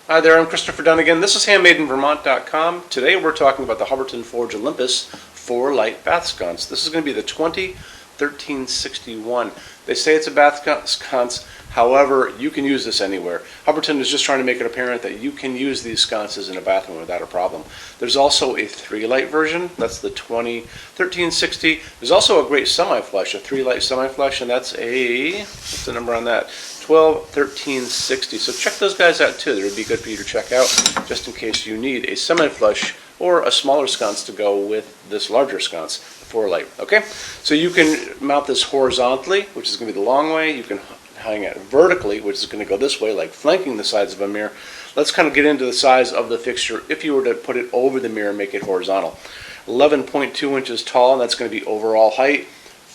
Hi there, I'm Christopher Dunnigan. This is HandmadeInVermont.com. Today we're talking about the Hubbardton Forge Olympus 4-light bath sconce. This is going to be the 1361. They say it's a bath sconce, however, you can use this anywhere. Hubbardton is just trying to make it apparent that you can use these sconces in a bathroom without a problem. There's also a 3-light version, that's the 1360. There's also a great semi-flush, a 3-light semi-flush, and that's a, what's the number on that? 1360. So check those guys out too. They would be good for you to check out just in case you need a semi-flush or a smaller sconce to go with this larger sconce, the 4-light. Okay, so you can mount this horizontally, which is going to be the long way. You can hang it vertically, which is going to go this way, like flanking the sides of a mirror. Let's kind of get into the size of the fixture if you were to put it over the mirror and make it horizontal. 11.2 inches tall, and that's going to be overall height.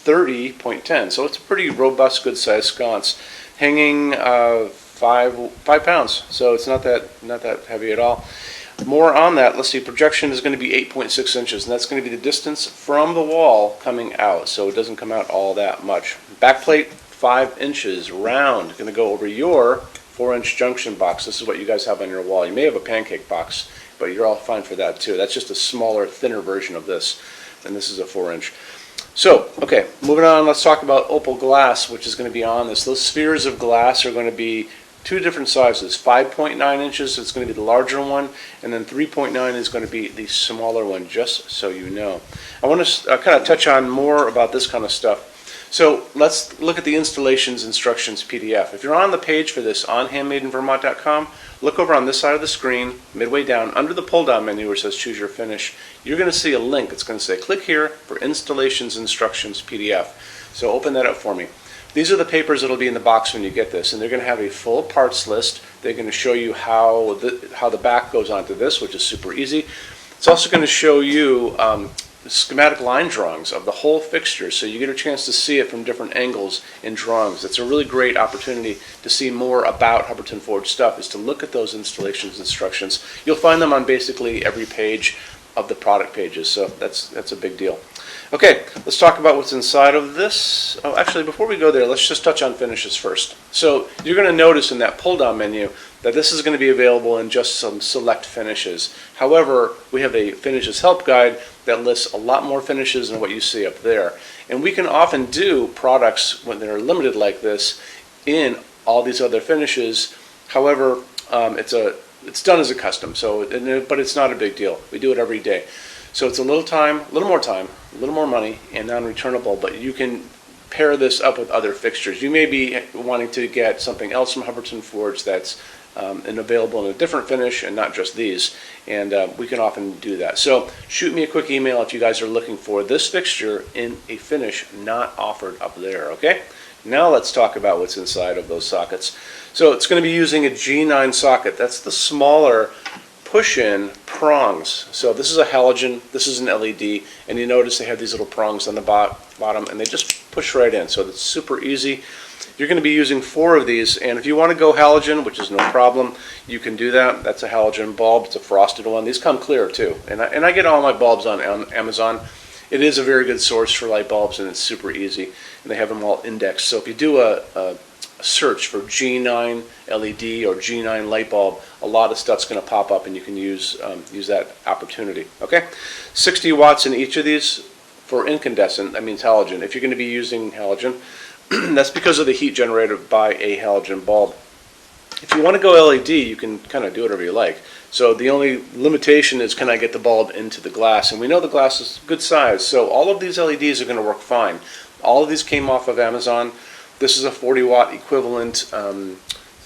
30.10, so it's a pretty robust, good sized sconce. Hanging 5 pounds, so it's not that heavy at all. More on that, let's see, projection is going to be 8.6 inches, and that's going to be the distance from the wall coming out, so it doesn't come out all that much. Backplate, 5 inches, round, going to go over your 4-inch junction box. This is what you guys have on your wall. You may have a pancake box, but you're all fine for that too. That's just a smaller, thinner version of this, and this is a 4-inch. So, okay, moving on, let's talk about Opal Glass, which is going to be on this. Those spheres of glass are going to be 2 different sizes. 5.9 inches, it's going to be the larger one, and then 3.9 is going to be the smaller one, just so you know. I want to kind of touch on more about this kind of stuff. So let's look at the installations instructions PDF. If you're on the page for this on HandmadeInVermont.com, look over on this side of the screen, midway down, under the pull-down menu where it says Choose Your Finish. You're going to see a link. It's going to say, click here for Installations Instructions PDF. So open that up for me. These are the papers that will be in the box when you get this, and they're going to have a full parts list. They're going to show you how the back goes onto this, which is super easy. It's also going to show you schematic line drawings of the whole fixture, so you get a chance to see it from different angles in drawings. It's a really great opportunity to see more about Hubbardton Forge stuff, is to look at those installations instructions. You'll find them on basically every page of the product pages, so that's a big deal. Okay, let's talk about what's inside of this. Oh, actually, before we go there, let's just touch on finishes first. So you're going to notice in that pull-down menu that this is going to be available in just some select finishes. However, we have a finishes help guide that lists a lot more finishes than what you see up there. And we can often do products when they're limited like this in all these other finishes. However, it's done as a custom, but it's not a big deal. We do it every day. So it's a little more time, a little more money, and non-returnable, but you can pair this up with other fixtures. You may be wanting to get something else from Hubbardton Forge that's available in a different finish and not just these, and we can often do that. So shoot me a quick email if you guys are looking for this fixture in a finish not offered up there, okay? Now let's talk about what's inside of those sockets. So it's going to be using a G9 socket. That's the smaller push-in prongs. So this is a halogen, this is an LED, and you notice they have these little prongs on the bottom, and they just push right in, so it's super easy. You're going to be using 4 of these, and if you want to go halogen, which is no problem, you can do that. That's a halogen bulb. It's a frosted one. These come clear too, and I get all my bulbs on Amazon. It is a very good source for light bulbs, and it's super easy, and they have them all indexed. So if you do a search for G9 LED or G9 light bulb, a lot of stuff's going to pop up, and you can use that opportunity. Okay, 60 watts in each of these. For incandescent, that means halogen. If you're going to be using halogen, that's because of the heat generated by a halogen bulb. If you want to go LED, you can kind of do whatever you like. So the only limitation is, can I get the bulb into the glass? And we know the glass is good size, so all of these LEDs are going to work fine. All of these came off of Amazon. This is a 40-watt equivalent,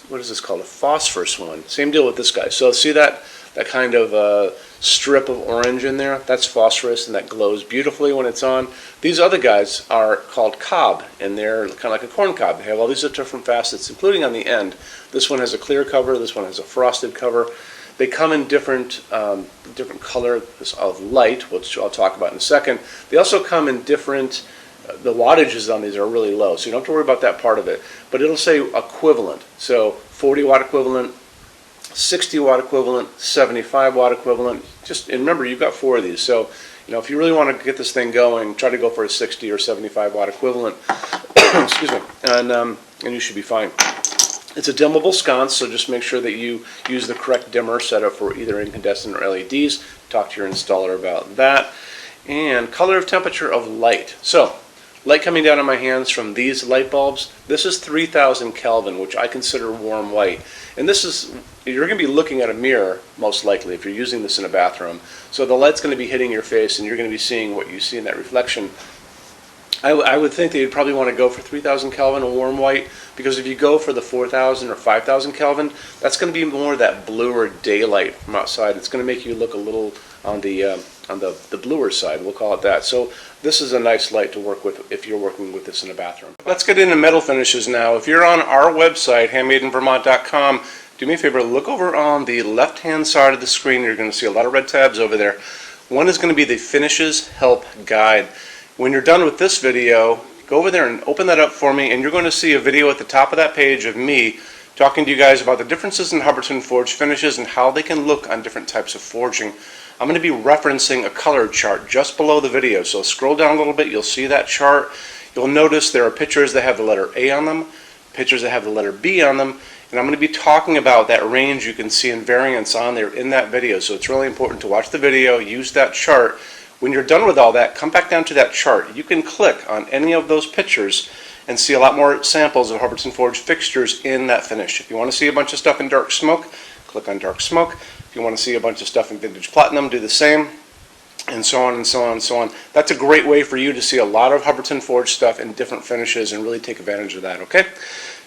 what is this called? A phosphorus one. Same deal with this guy. So see that kind of strip of orange in there? That's phosphorus, and that glows beautifully when it's on. These other guys are called cob, and they're kind of like a corn cob. They have all these different facets, including on the end. This one has a clear cover. This one has a frosted cover. They come in different colors of light, which I'll talk about in a second. They also come in different, the wattages on these are really low, so you don't have to worry about that part of it. But it'll say equivalent, so 40-watt equivalent, 60-watt equivalent, 75-watt equivalent. And remember, you've got 4 of these, so if you really want to get this thing going, try to go for a 60 or 75-watt equivalent. Excuse me, and you should be fine. It's a dimmable sconce, so just make sure that you use the correct dimmer set up for either incandescent or LEDs. Talk to your installer about that. And color of temperature of light. So, light coming down on my hands from these light bulbs, this is 3000 Kelvin, which I consider warm white. And this is, you're going to be looking at a mirror, most likely, if you're using this in a bathroom. So the light's going to be hitting your face, and you're going to be seeing what you see in that reflection. I would think that you'd probably want to go for 3000 Kelvin, a warm white, because if you go for the 4000 or 5000 Kelvin, that's going to be more that bluer daylight from outside. It's going to make you look a little on the bluer side, we'll call it that. So this is a nice light to work with if you're working with this in a bathroom. Let's get into metal finishes now. If you're on our website, HandmadeInVermont.com, do me a favor, look over on the left-hand side of the screen. You're going to see a lot of red tabs over there. One is going to be the Finishes Help Guide. When you're done with this video, go over there and open that up for me, and you're going to see a video at the top of that page of me talking to you guys about the differences in Hubbardton forged finishes and how they can look on different types of forging. I'm going to be referencing a color chart just below the video, so scroll down a little bit, you'll see that chart. You'll notice there are pictures that have the letter A on them, pictures that have the letter B on them, and I'm going to be talking about that range you can see in variance on there in that video. So it's really important to watch the video, use that chart. When you're done with all that, come back down to that chart. You can click on any of those pictures and see a lot more samples of Hubbardton forged fixtures in that finish. If you want to see a bunch of stuff in dark smoke, click on dark smoke. If you want to see a bunch of stuff in vintage platinum, do the same, and so on and so on and so on. That's a great way for you to see a lot of Hubbardton forged stuff in different finishes and really take advantage of that, okay?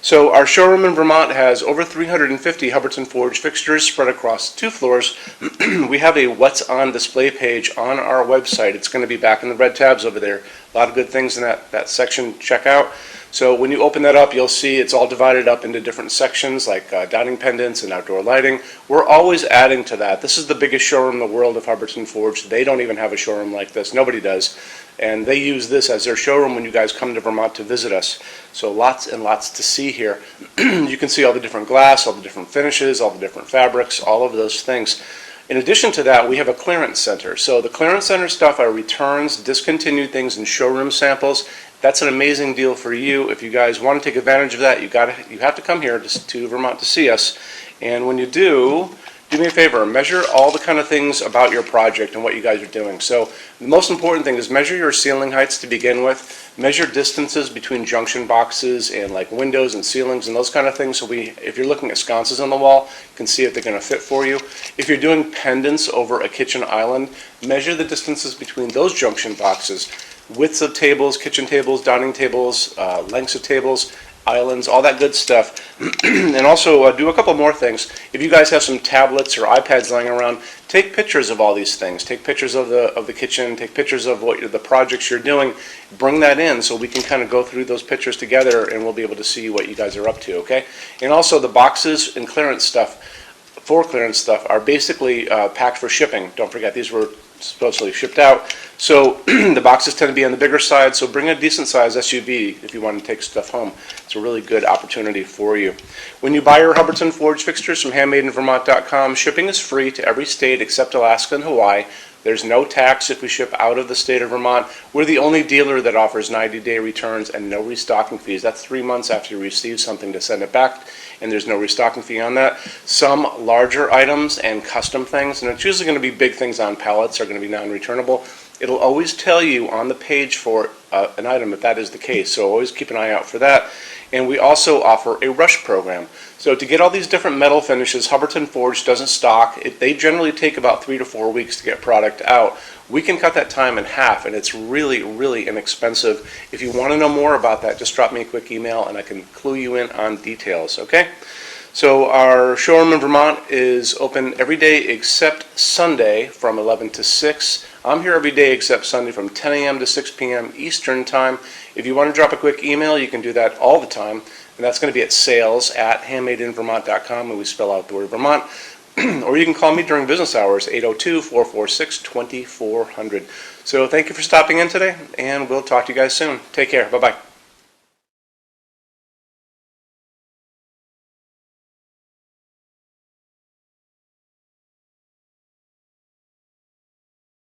So our showroom in Vermont has over 350 Hubbardton forged fixtures spread across 2 floors. We have a What's On display page on our website. It's going to be back in the red tabs over there. A lot of good things in that section. Check out. So when you open that up, you'll see it's all divided up into different sections like dining pendants and outdoor lighting. We're always adding to that. This is the biggest showroom in the world of Hubbardton forged. They don't even have a showroom like this. Nobody does. And they use this as their showroom when you guys come to Vermont to visit us. So lots and lots to see here. You can see all the different glass, all the different finishes, all the different fabrics, all of those things. In addition to that, we have a clearance center. So the clearance center stuff are returns, discontinued things, and showroom samples. That's an amazing deal for you. If you guys want to take advantage of that, you have to come here to Vermont to see us. And when you do me a favor, measure all the kind of things about your project and what you guys are doing. So the most important thing is measure your ceiling heights to begin with. Measure distances between junction boxes and like windows and ceilings and those kind of things. So if you're looking at sconces on the wall, you can see if they're going to fit for you. If you're doing pendants over a kitchen island, measure the distances between those junction boxes. Widths of tables, kitchen tables, dining tables, lengths of tables, islands, all that good stuff. And also do a couple more things. If you guys have some tablets or iPads laying around, take pictures of all these things. Take pictures of the kitchen, take pictures of the projects you're doing. Bring that in so we can kind of go through those pictures together and we'll be able to see what you guys are up to, okay? And also the boxes and clearance stuff, for clearance stuff, are basically packed for shipping. Don't forget, these were supposedly shipped out. So the boxes tend to be on the bigger side, so bring a decent size SUV if you want to take stuff home. It's a really good opportunity for you. When you buy your Hubbardton forged fixtures from HandmadeInVermont.com, shipping is free to every state except Alaska and Hawaii. There's no tax if we ship out of the state of Vermont. We're the only dealer that offers 90-day returns and no restocking fees. That's 3 months after you receive something to send it back, and there's no restocking fee on that. Some larger items and custom things, and it's usually going to be big things on pallets, are going to be non-returnable. It'll always tell you on the page for an item if that is the case, so always keep an eye out for that. And we also offer a rush program. So to get all these different metal finishes, Hubbardton Forged doesn't stock. They generally take about 3 to 4 weeks to get product out. We can cut that time in half, and it's really, really inexpensive. If you want to know more about that, just drop me a quick email and I can clue you in on details, okay? So our showroom in Vermont is open every day except Sunday from 11 to 6. I'm here every day except Sunday from 10 a.m. to 6 p.m. Eastern Time. If you want to drop a quick email, you can do that all the time. And that's going to be at sales@HandmadeInVermont.com, and we spell out the word Vermont. Or you can call me during business hours, 802-446-2400. So thank you for stopping in today, and we'll talk to you guys soon. Take care. Bye-bye.